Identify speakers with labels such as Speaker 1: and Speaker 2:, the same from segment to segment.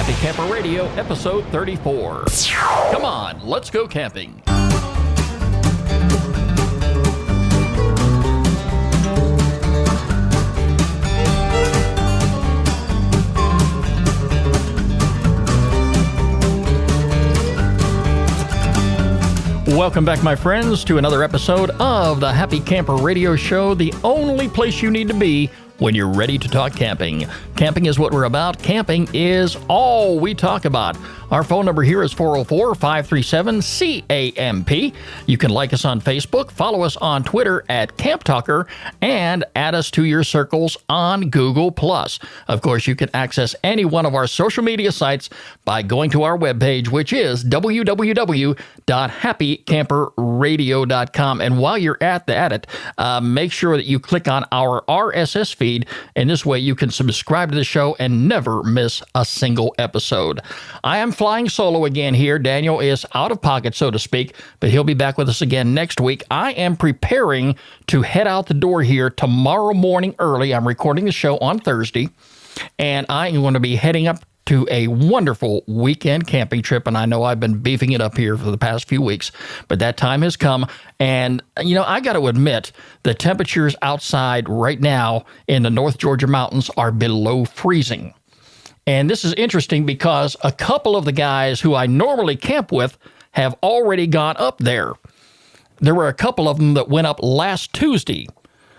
Speaker 1: Happy Camper Radio, episode 34. Come on, let's go camping. Welcome back, my friends, to another episode of the Happy Camper Radio Show, the only place you need to be when you're ready to talk camping. Camping is what we're about. Camping is all we talk about. Our phone number here is 404-537-CAMP. You can like us on Facebook, follow us on Twitter at Camp Talker, and add us to your circles on Google+. Of course, you can access any one of our social media sites by going to our webpage, which is www.happycamperradio.com. And while you're at it, make sure that you click on our RSS feed, and this way you can subscribe to the show and never miss a single episode. I am flying solo again here. Daniel is out of pocket, so to speak, but he'll be back with us again next week. I am preparing to head out the door here tomorrow morning early. I'm recording the show on Thursday, and I am going to be heading up to a wonderful weekend camping trip, and I know I've been beefing it up here for the past few weeks, but that time has come, and, you know, I got to admit, the temperatures outside right now in the North Georgia mountains are below freezing. And this is interesting because a couple of the guys who I normally camp with have already gone up there. There were a couple of them that went up last Tuesday.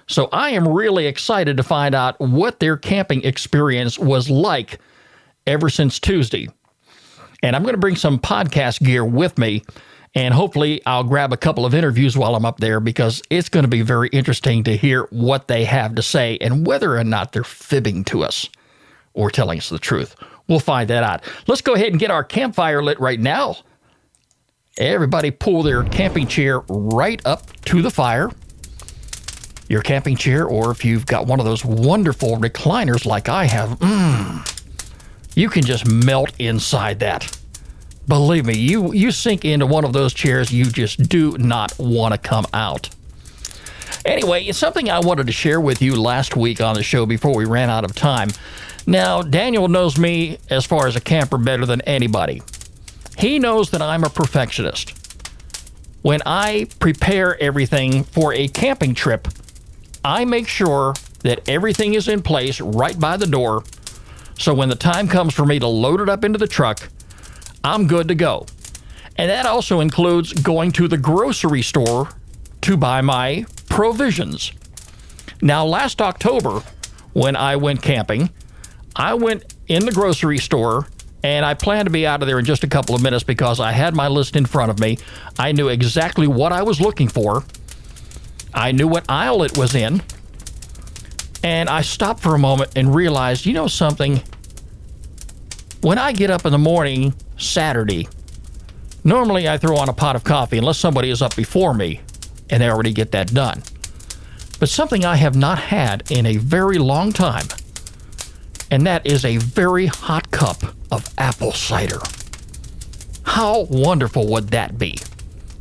Speaker 1: So I am really excited to find out what their camping experience was like ever since Tuesday. And I'm going to bring some podcast gear with me, and hopefully I'll grab a couple of interviews while I'm up there, because it's going to be very interesting to hear what they have to say and whether or not they're fibbing to us or telling us the truth. We'll find that out. Let's go ahead and get our campfire lit right now. Everybody pull their camping chair right up to the fire. Your camping chair, or if you've got one of those wonderful recliners like I have, you can just melt inside that. Believe me, you sink into one of those chairs, you just do not want to come out. Anyway, it's something I wanted to share with you last week on the show before we ran out of time. Now, Daniel knows me as far as a camper better than anybody. He knows that I'm a perfectionist. When I prepare everything for a camping trip, I make sure that everything is in place right by the door, so when the time comes for me to load it up into the truck, I'm good to go. And that also includes going to the grocery store to buy my provisions. Now, last October, when I went camping, I went in the grocery store, and I planned to be out of there in just a couple of minutes because I had my list in front of me. I knew exactly what I was looking for. I knew what aisle it was in. And I stopped for a moment and realized, you know something? When I get up in the morning Saturday, normally I throw on a pot of coffee unless somebody is up before me and they already get that done. But something I have not had in a very long time, and that is a very hot cup of apple cider. How wonderful would that be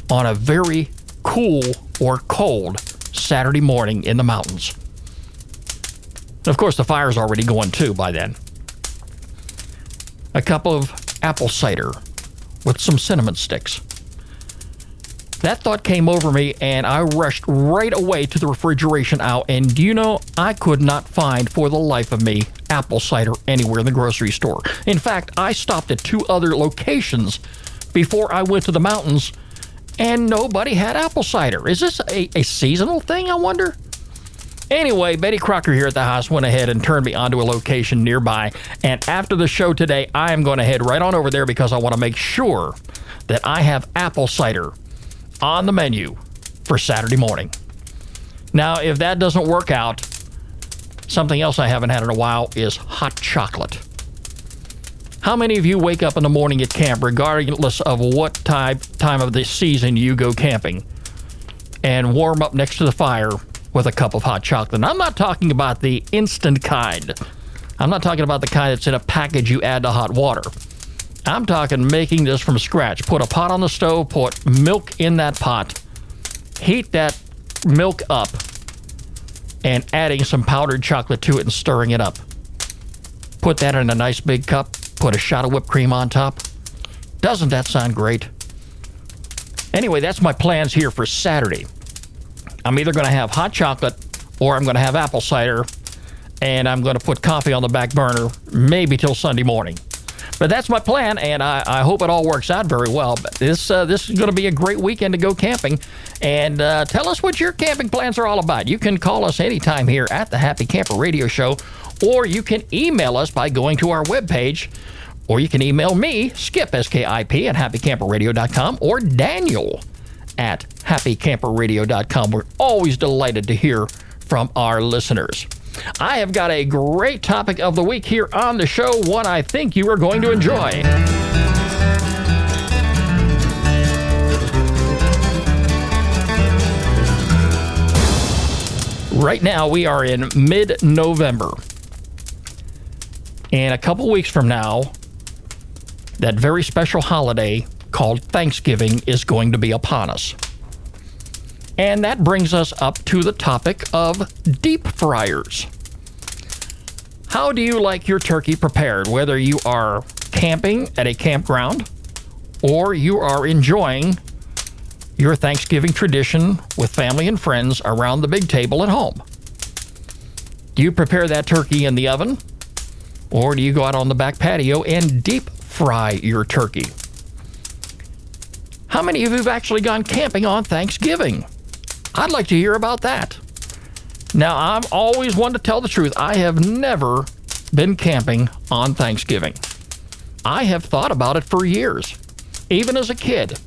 Speaker 1: on a very cool or cold Saturday morning in the mountains? And of course, the fire's already going too by then. A cup of apple cider with some cinnamon sticks. That thought came over me, and I rushed right away to the refrigeration aisle, and do you know, I could not find for the life of me apple cider anywhere in the grocery store. In fact, I stopped at 2 other locations before I went to the mountains, and nobody had apple cider. Is this a seasonal thing, I wonder? Anyway, Betty Crocker here at the house went ahead and turned me onto a location nearby, and after the show today, I am going to head right on over there because I want to make sure that I have apple cider on the menu for Saturday morning. Now, if that doesn't work out, something else I haven't had in a while is hot chocolate. How many of you wake up in the morning at camp, regardless of what time of the season you go camping, and warm up next to the fire with a cup of hot chocolate? And I'm not talking about the instant kind. I'm not talking about the kind that's in a package you add to hot water. I'm talking making this from scratch. Put a pot on the stove, put milk in that pot, heat that milk up, and adding some powdered chocolate to it and stirring it up. Put that in a nice big cup, Put a shot of whipped cream on top. Doesn't that sound great? Anyway, that's my plans here for Saturday. I'm either going to have hot chocolate or I'm going to have apple cider, and I'm going to put coffee on the back burner maybe till Sunday morning. But that's my plan, and I hope it all works out very well. But this is going to be a great weekend to go camping. And tell us what your camping plans are all about. You can call us anytime here at the Happy Camper Radio Show, or you can email us by going to our webpage, or you can email me, Skip, S-K-I-P, at happycamperradio.com, or Daniel at happycamperradio.com. We're always delighted to hear from our listeners. I have got a great topic of the week here on the show, one I think you are going to enjoy. Right now, we are in mid-November. And a couple weeks from now, that very special holiday called Thanksgiving is going to be upon us. And that brings us up to the topic of deep fryers. How do you like your turkey prepared? Whether you are camping at a campground or you are enjoying your Thanksgiving tradition with family and friends around the big table at home. Do you prepare that turkey in the oven? Or do you go out on the back patio and deep fry your turkey? How many of you have actually gone camping on Thanksgiving? I'd like to hear about that. Now, I'm always one to tell the truth. I have never been camping on Thanksgiving. I have thought about it for years, even as a kid.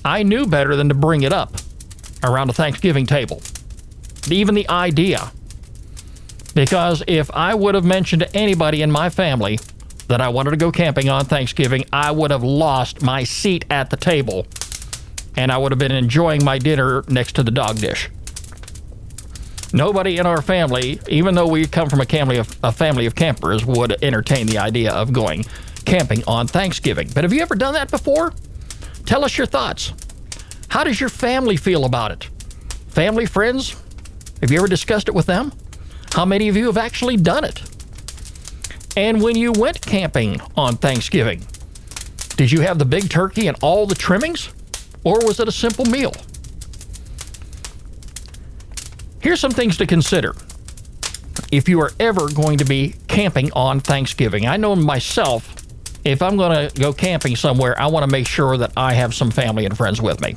Speaker 1: I knew better than to bring it up around a Thanksgiving table, even the idea. Because if I would have mentioned to anybody in my family that I wanted to go camping on Thanksgiving, I would have lost my seat at the table, and I would have been enjoying my dinner next to the dog dish. Nobody in our family, even though we come from a family of campers, would entertain the idea of going camping on Thanksgiving. But have you ever done that before? Tell us your thoughts. How does your family feel about it? Family, friends? Have you ever discussed it with them? How many of you have actually done it? And when you went camping on Thanksgiving, did you have the big turkey and all the trimmings? Or was it a simple meal? Here's some things to consider if you are ever going to be camping on Thanksgiving. I know myself, if I'm going to go camping somewhere, I want to make sure that I have some family and friends with me.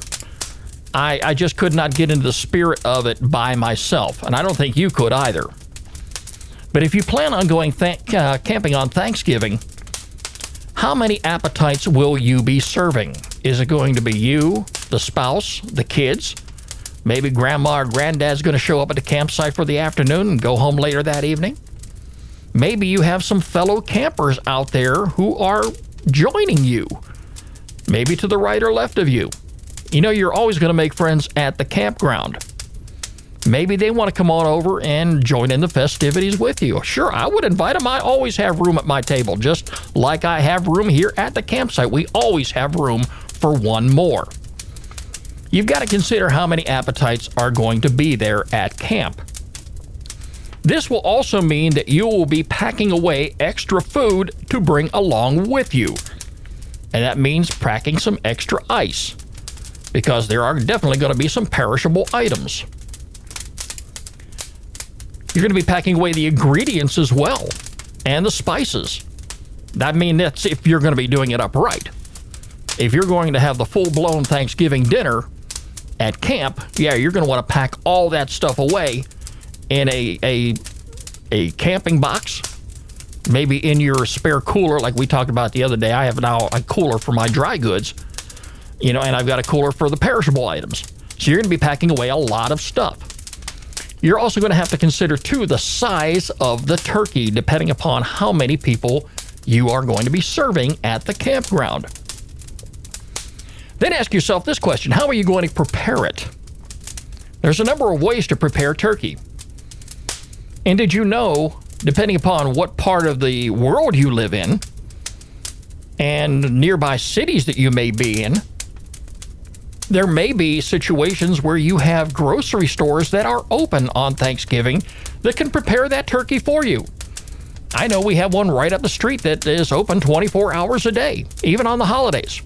Speaker 1: I just could not get into the spirit of it by myself, and I don't think you could either. But if you plan on going camping on Thanksgiving, how many appetites will you be serving? Is it going to be you, the spouse, the kids? Maybe grandma or granddad's going to show up at the campsite for the afternoon and go home later that evening. Maybe you have some fellow campers out there who are joining you, maybe to the right or left of you. You know, you're always going to make friends at the campground. Maybe they want to come on over and join in the festivities with you. Sure, I would invite them. I always have room at my table, just like I have room here at the campsite. We always have room for one more. You've got to consider how many appetites are going to be there at camp. This will also mean that you will be packing away extra food to bring along with you. And that means packing some extra ice, because there are definitely going to be some perishable items. You're going to be packing away the ingredients as well, and the spices. I mean, that's if you're going to be doing it upright. If you're going to have the full-blown Thanksgiving dinner at camp, yeah, you're going to want to pack all that stuff away in a camping box, maybe in your spare cooler, like we talked about the other day. I have now a cooler for my dry goods, and I've got a cooler for the perishable items. So you're going to be packing away a lot of stuff. You're also going to have to consider, too, the size of the turkey, depending upon how many people you are going to be serving at the campground. Then ask yourself this question: how are you going to prepare it? There's a number of ways to prepare turkey. And did you know, depending upon what part of the world you live in and nearby cities that you may be in, there may be situations where you have grocery stores that are open on Thanksgiving that can prepare that turkey for you. I know we have one right up the street that is open 24 hours a day, even on the holidays.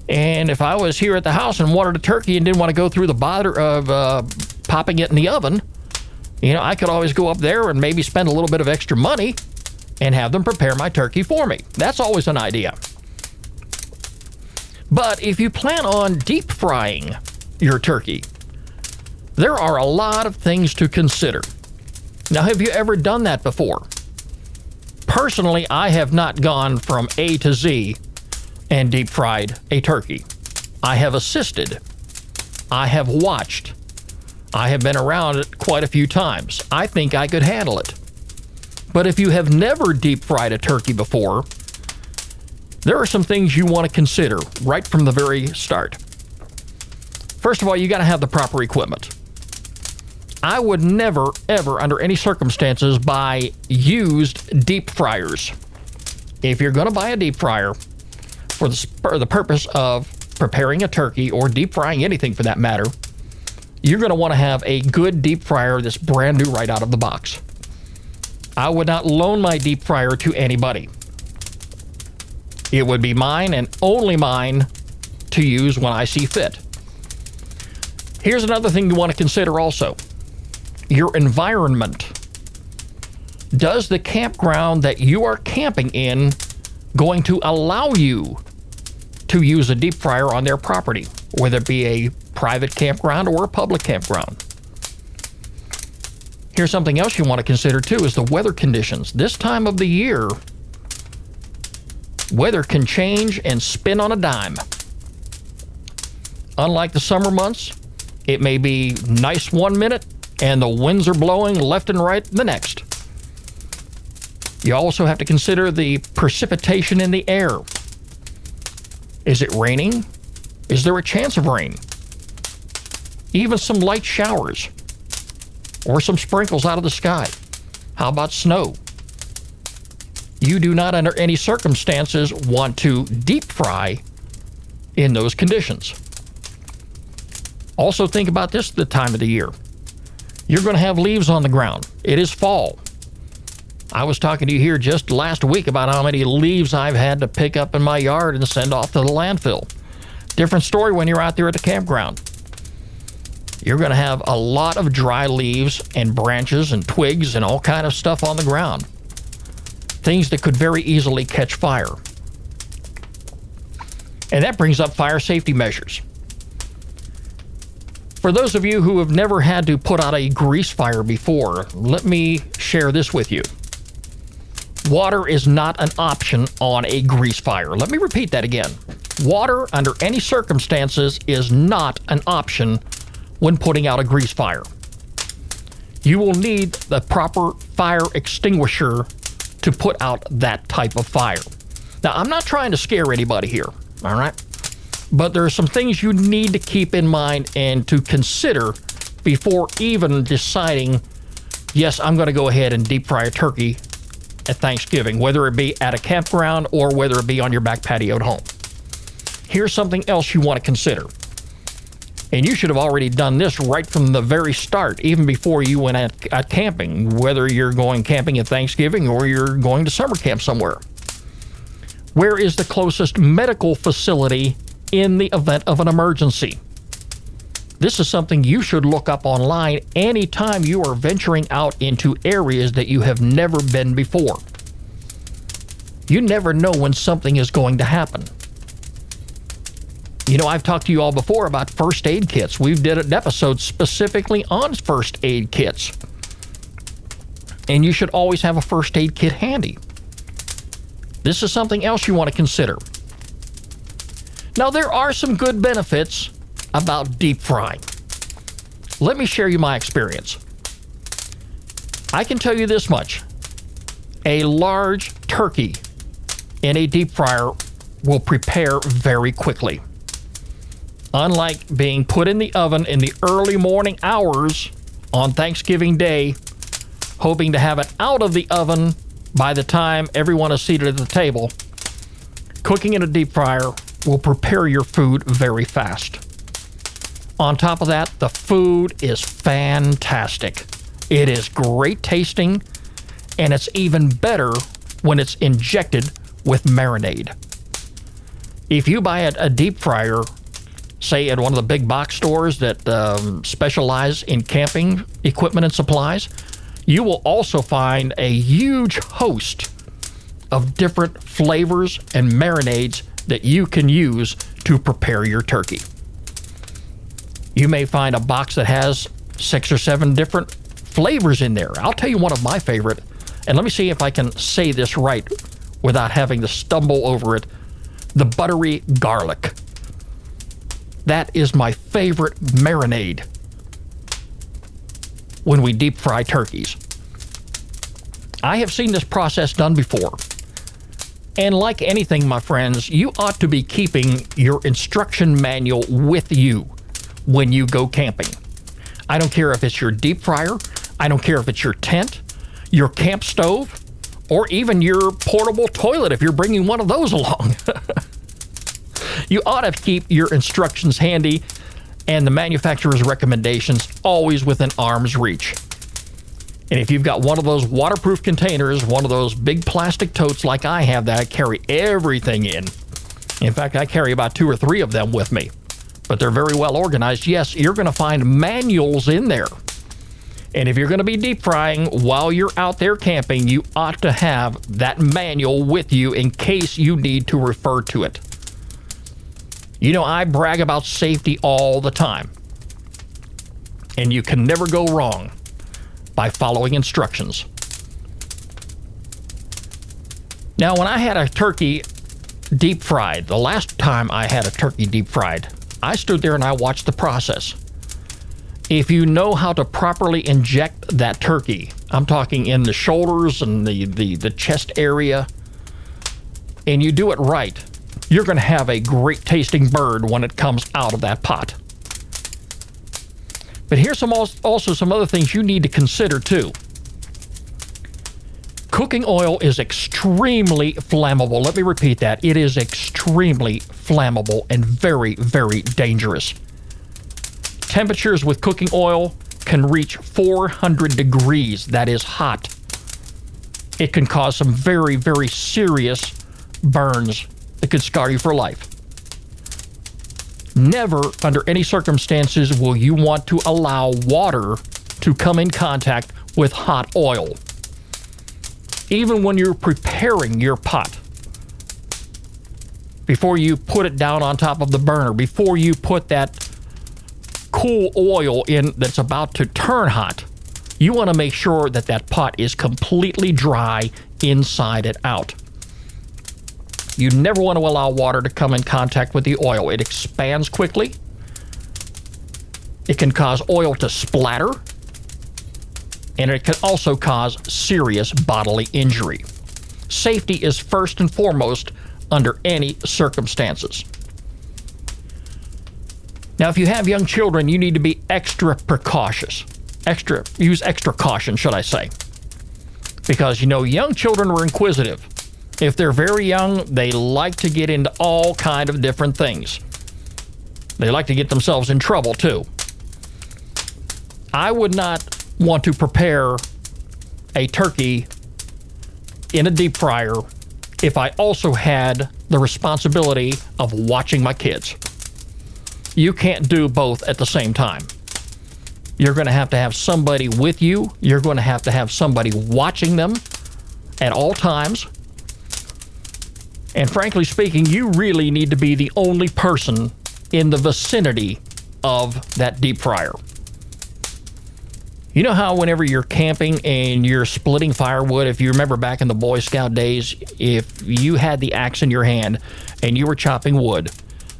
Speaker 1: And if I was here at the house and wanted a turkey and didn't want to go through the bother of popping it in the oven, I could always go up there and maybe spend a little bit of extra money and have them prepare my turkey for me. That's always an idea. But if you plan on deep frying your turkey, there are a lot of things to consider. Now, have you ever done that before? Personally, I have not gone from A to Z and deep fried a turkey. I have assisted. I have watched. I have been around it quite a few times. I think I could handle it. But if you have never deep fried a turkey before, there are some things you want to consider right from the very start. First of all, you got to have the proper equipment. I would never, ever, under any circumstances, buy used deep fryers. If you're going to buy a deep fryer for the purpose of preparing a turkey or deep frying anything for that matter, you're going to want to have a good deep fryer that's brand new right out of the box. I would not loan my deep fryer to anybody. It would be mine and only mine to use when I see fit. Here's another thing you want to consider also. Your environment. Does the campground that you are camping in going to allow you to use a deep fryer on their property, whether it be a private campground or a public campground? Here's something else you want to consider too, is the weather conditions. This time of the year, weather can change and spin on a dime. Unlike the summer months, it may be nice one minute and the winds are blowing left and right the next. You also have to consider the precipitation in the air. Is it raining? Is there a chance of rain? Even some light showers or some sprinkles out of the sky. How about snow? You do not, under any circumstances, want to deep fry in those conditions. Also think about this the time of the year. You're going to have leaves on the ground. It is fall. I was talking to you here just last week about how many leaves I've had to pick up in my yard and send off to the landfill. Different story when you're out there at the campground. You're going to have a lot of dry leaves and branches and twigs and all kind of stuff on the ground. Things that could very easily catch fire. And that brings up fire safety measures. For those of you who have never had to put out a grease fire before, let me share this with you. Water is not an option on a grease fire. Let me repeat that again. Water, under any circumstances, is not an option when putting out a grease fire. You will need the proper fire extinguisher to put out that type of fire. Now, I'm not trying to scare anybody here, all right? But there are some things you need to keep in mind and to consider before even deciding, yes, I'm going to go ahead and deep fry a turkey at Thanksgiving, whether it be at a campground or whether it be on your back patio at home. Here's something else you want to consider. And you should have already done this right from the very start, even before you went at camping, whether you're going camping at Thanksgiving or you're going to summer camp somewhere. Where is the closest medical facility in the event of an emergency? This is something you should look up online anytime you are venturing out into areas that you have never been before. You never know when something is going to happen. You know, I've talked to you all before about first aid kits. We did an episode specifically on first aid kits. And you should always have a first aid kit handy. This is something else you want to consider. Now, there are some good benefits about deep frying. Let me share you my experience. I can tell you this much. A large turkey in a deep fryer will prepare very quickly. Unlike being put in the oven in the early morning hours on Thanksgiving Day, hoping to have it out of the oven by the time everyone is seated at the table, cooking in a deep fryer will prepare your food very fast. On top of that, the food is fantastic. It is great tasting, And it's even better when it's injected with marinade. If you buy a deep fryer, say at one of the big box stores that specialize in camping equipment and supplies, you will also find a huge host of different flavors and marinades that you can use to prepare your turkey. You may find a box that has 6 or 7 different flavors in there. I'll tell you one of my favorite, and let me see if I can say this right without having to stumble over it. The buttery garlic. That is my favorite marinade when we deep fry turkeys. I have seen this process done before. And like anything, my friends, you ought to be keeping your instruction manual with you when you go camping. I don't care if it's your deep fryer, I don't care if it's your tent, your camp stove, or even your portable toilet if you're bringing one of those along. You ought to keep your instructions handy and the manufacturer's recommendations always within arm's reach. And if you've got one of those waterproof containers, one of those big plastic totes like I have that I carry everything in fact, I carry about 2 or 3 of them with me, but they're very well organized. Yes, you're going to find manuals in there. And if you're going to be deep frying while you're out there camping, you ought to have that manual with you in case you need to refer to it. You know, I brag about safety all the time. And you can never go wrong by following instructions. Now, when I had a turkey deep fried, the last time I had a turkey deep fried, I stood there and I watched the process. If you know how to properly inject that turkey, I'm talking in the shoulders and the chest area, and you do it right, you're going to have a great tasting bird when it comes out of that pot. But here's also some other things you need to consider too. Cooking oil is extremely flammable. Let me repeat that. It is extremely flammable and very, very dangerous. Temperatures with cooking oil can reach 400 degrees. That is hot. It can cause some very, very serious burns that could scar you for life. Never, under any circumstances, will you want to allow water to come in contact with hot oil. Even when you're preparing your pot, before you put it down on top of the burner, before you put that cool oil in that's about to turn hot, you want to make sure that that pot is completely dry inside and out. You never want to allow water to come in contact with the oil. It expands quickly. It can cause oil to splatter. And it can also cause serious bodily injury. Safety is first and foremost under any circumstances. Now, if you have young children, you need to be extra precautious. Use extra caution, should I say. Because, you know, young children are inquisitive. If they're very young, they like to get into all kind of different things. They like to get themselves in trouble, too. I would not want to prepare a turkey in a deep fryer if I also had the responsibility of watching my kids. You can't do both at the same time. You're going to have somebody with you. You're going to have somebody watching them at all times. And frankly speaking, you really need to be the only person in the vicinity of that deep fryer. You know how whenever you're camping and you're splitting firewood, if you remember back in the Boy Scout days, if you had the axe in your hand and you were chopping wood,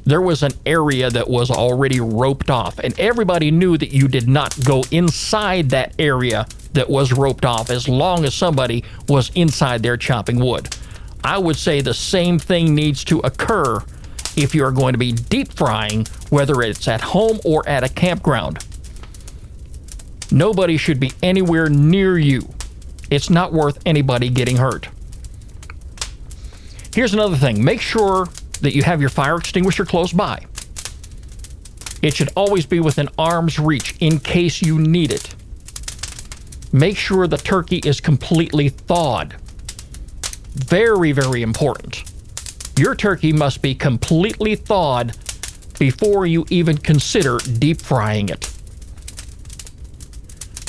Speaker 1: there was an area that was already roped off, and everybody knew that you did not go inside that area that was roped off as long as somebody was inside there chopping wood. I would say the same thing needs to occur if you are going to be deep frying, whether it's at home or at a campground. Nobody should be anywhere near you. It's not worth anybody getting hurt. Here's another thing. Make sure that you have your fire extinguisher close by. It should always be within arm's reach in case you need it. Make sure the turkey is completely thawed. Very, very important. Your turkey must be completely thawed before you even consider deep frying it.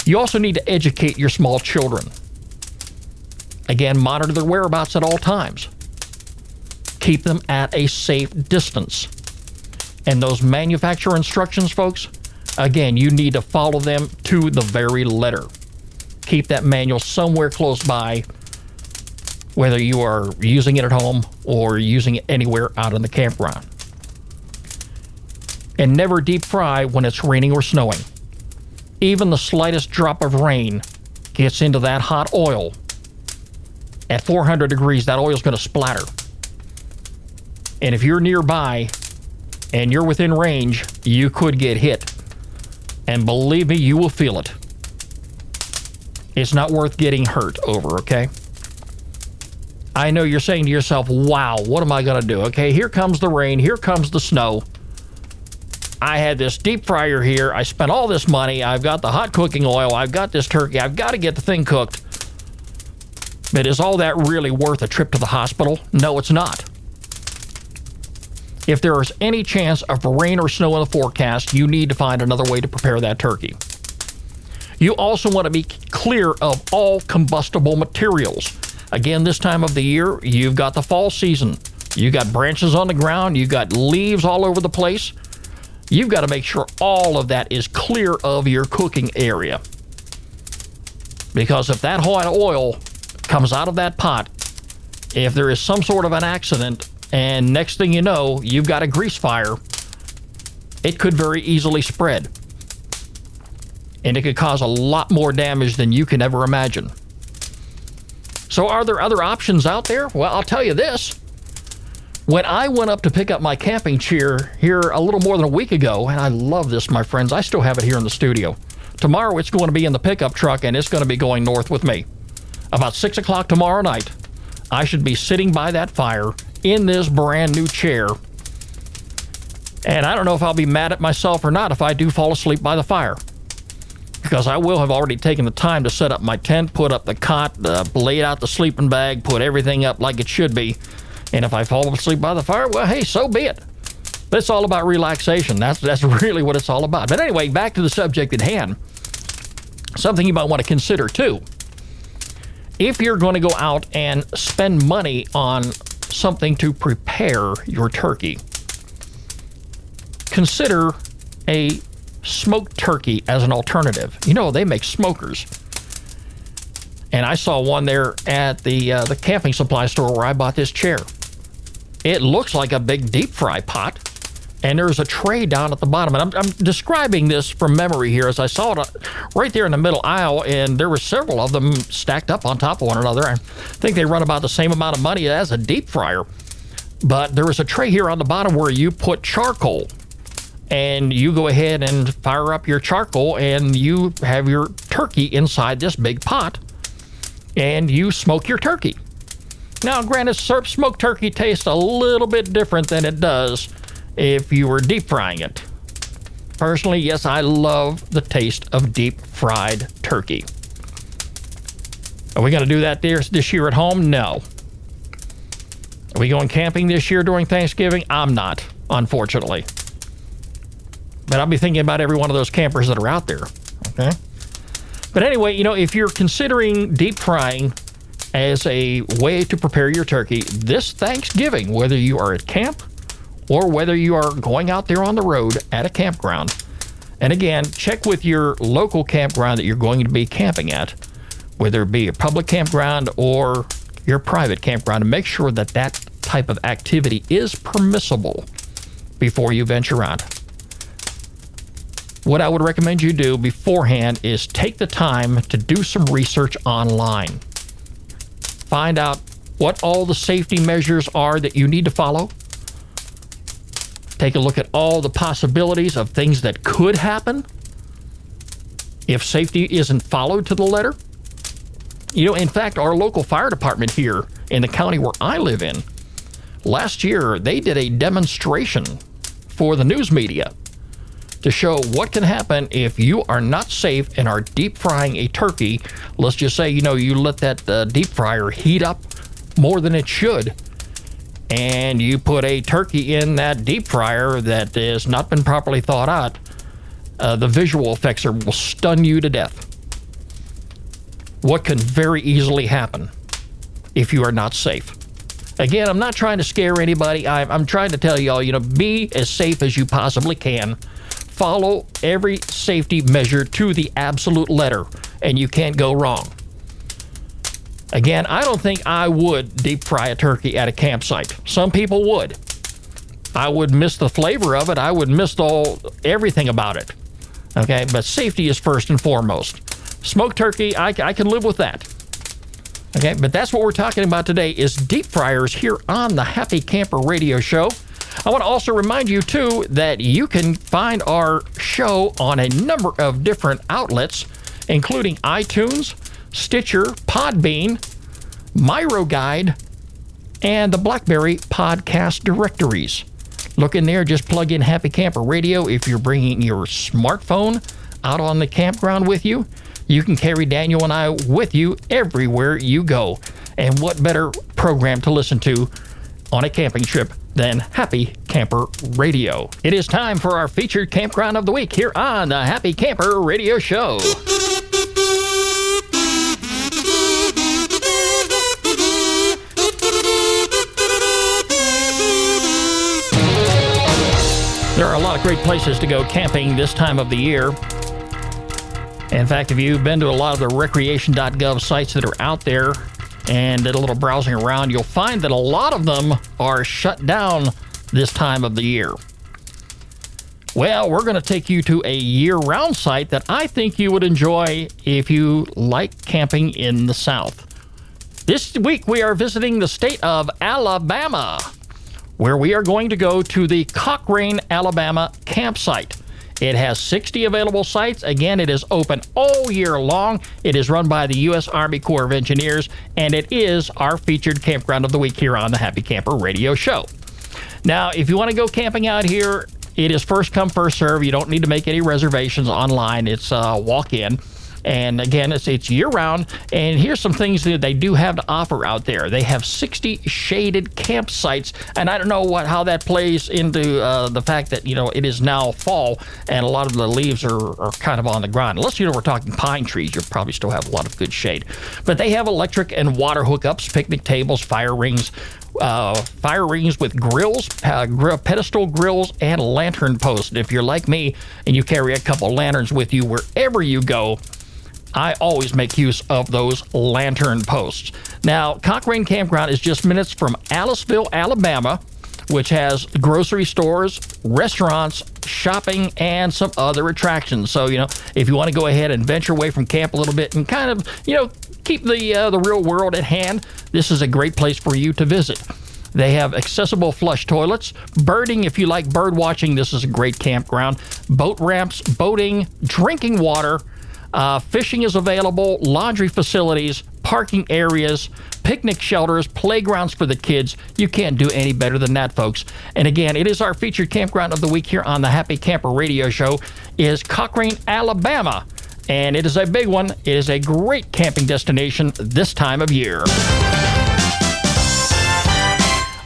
Speaker 1: You also need to educate your small children. Again, monitor their whereabouts at all times. Keep them at a safe distance. And those manufacturer instructions, folks, again, you need to follow them to the very letter. Keep that manual somewhere close by, whether you are using it at home or using it anywhere out in the campground. And never deep fry when it's raining or snowing. Even the slightest drop of rain gets into that hot oil. At 400 degrees, that oil is going to splatter. And if you're nearby and you're within range, you could get hit. And believe me, you will feel it. It's not worth getting hurt over, okay? I know you're saying to yourself, wow, what am I going to do? Okay, here comes the rain, here comes the snow. I had this deep fryer here. I spent all this money. I've got the hot cooking oil. I've got this turkey. I've got to get the thing cooked. But is all that really worth a trip to the hospital? No, it's not. If there is any chance of rain or snow in the forecast, you need to find another way to prepare that turkey. You also want to be clear of all combustible materials. Again, this time of the year, you've got the fall season. You've got branches on the ground. You've got leaves all over the place. You've got to make sure all of that is clear of your cooking area. Because if that hot oil comes out of that pot, if there is some sort of an accident, and next thing you know, you've got a grease fire, it could very easily spread. And it could cause a lot more damage than you can ever imagine. So are there other options out there? Well, I'll tell you this. When I went up to pick up my camping chair here a little more than a week ago, and I love this, my friends, I still have it here in the studio. Tomorrow it's going to be in the pickup truck, and it's going to be going north with me. About 6 o'clock tomorrow night, I should be sitting by that fire in this brand new chair. And I don't know if I'll be mad at myself or not if I do fall asleep by the fire. Because I will have already taken the time to set up my tent, put up the cot, laid out the sleeping bag, put everything up like it should be. And if I fall asleep by the fire, well, hey, so be it. But it's all about relaxation. That's really what it's all about. But anyway, back to the subject at hand. Something you might want to consider, too. If you're going to go out and spend money on something to prepare your turkey, consider a smoked turkey as an alternative. You know, they make smokers. And I saw one there at the camping supply store where I bought this chair. It looks like a big deep fry pot, and there's a tray down at the bottom. And I'm describing this from memory here as I saw it right there in the middle aisle, and there were several of them stacked up on top of one another. I think they run about the same amount of money as a deep fryer. But there was a tray here on the bottom where you put charcoal, and you go ahead and fire up your charcoal, and you have your turkey inside this big pot, and you smoke your turkey. Now, granted, smoked turkey tastes a little bit different than it does if you were deep frying it. Personally, yes, I love the taste of deep fried turkey. Are we going to do that this year at home? No. Are we going camping this year during Thanksgiving? I'm not, unfortunately. But I'll be thinking about every one of those campers that are out there, okay? But anyway, you know, if you're considering deep frying as a way to prepare your turkey this Thanksgiving, whether you are at camp or whether you are going out there on the road at a campground, and again, check with your local campground that you're going to be camping at, whether it be a public campground or your private campground, and make sure that that type of activity is permissible before you venture out. What I would recommend you do beforehand is take the time to do some research online. Find out what all the safety measures are that you need to follow. Take a look at all the possibilities of things that could happen if safety isn't followed to the letter. You know, in fact, our local fire department here in the county where I live in, last year they did a demonstration for the news media to show what can happen if you are not safe and are deep frying a turkey. Let's just say, you let that deep fryer heat up more than it should, and you put a turkey in that deep fryer that has not been properly thawed out. The visual effects will stun you to death. What can very easily happen if you are not safe? Again, I'm not trying to scare anybody. I'm trying to tell y'all, be as safe as you possibly can. Follow every safety measure to the absolute letter, and you can't go wrong. Again, I don't think I would deep fry a turkey at a campsite. Some people would. I would miss the flavor of it. I would miss everything about it. Okay, but safety is first and foremost. Smoked turkey, I can live with that. Okay, but that's what we're talking about today is deep fryers here on the Happy Camper Radio Show. I want to also remind you, too, that you can find our show on a number of different outlets, including iTunes, Stitcher, Podbean, MyroGuide, and the BlackBerry podcast directories. Look in there, just plug in Happy Camper Radio. If you're bringing your smartphone out on the campground with you, you can carry Daniel and I with you everywhere you go. And what better program to listen to on a camping trip than Happy Camper Radio? It is time for our featured campground of the week here on the Happy Camper Radio Show. There are a lot of great places to go camping this time of the year. In fact, if you've been to a lot of the recreation.gov sites that are out there and did a little browsing around, you'll find that a lot of them are shut down this time of the year. Well, we're going to take you to a year-round site that I think you would enjoy if you like camping in the South. This week, we are visiting the state of Alabama, where we are going to go to the Cochrane, Alabama campsite. It has 60 available sites. Again, it is open all year long. It is run by the U.S. Army Corps of Engineers, and it is our featured campground of the week here on the Happy Camper Radio Show. Now, if you want to go camping out here, it is first come, first serve. You don't need to make any reservations online. It's walk-in. And again, it's year-round. And here's some things that they do have to offer out there. They have 60 shaded campsites. And I don't know how that plays into the fact that, it is now fall and a lot of the leaves are kind of on the ground. Unless, we're talking pine trees, you'll probably still have a lot of good shade. But they have electric and water hookups, picnic tables, fire rings with grills, pedestal grills, and lantern posts. And if you're like me and you carry a couple lanterns with you wherever you go, I always make use of those lantern posts. Now, Cochrane Campground is just minutes from Aliceville, Alabama, which has grocery stores, restaurants, shopping, and some other attractions. So, if you want to go ahead and venture away from camp a little bit and kind of, keep the real world at hand, this is a great place for you to visit. They have accessible flush toilets, birding if you like bird watching. This is a great campground. Boat ramps, boating, drinking water, fishing is available, laundry facilities, parking areas, picnic shelters, playgrounds for the kids. You can't do any better than that, folks. And again, it is our featured campground of the week here on the Happy Camper Radio Show, is Cochrane, Alabama. And it is a big one. It is a great camping destination this time of year.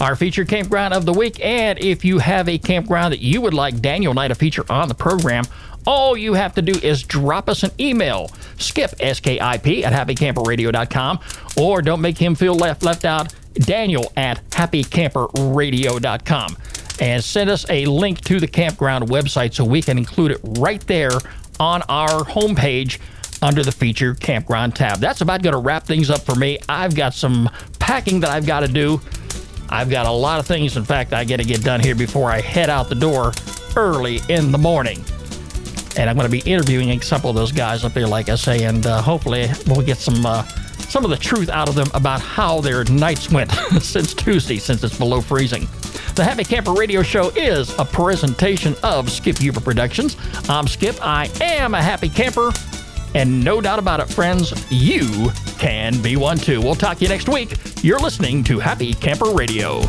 Speaker 1: Our featured campground of the week, and if you have a campground that you would like Daniel and I to feature on the program, all you have to do is drop us an email, Skip, S-K-I-P, at happycamperradio.com, or don't make him feel left out, Daniel at happycamperradio.com, and send us a link to the campground website so we can include it right there on our homepage under the featured campground tab. That's about going to wrap things up for me. I've got some packing that I've got to do. I've got a lot of things, in fact, I got to get done here before I head out the door early in the morning. And I'm going to be interviewing a couple of those guys up there, like I say, and hopefully we'll get some of the truth out of them about how their nights went since Tuesday, since it's below freezing. The Happy Camper Radio Show is a presentation of Skip Huber Productions. I'm Skip. I am a happy camper. And no doubt about it, friends, you can be one too. We'll talk to you next week. You're listening to Happy Camper Radio.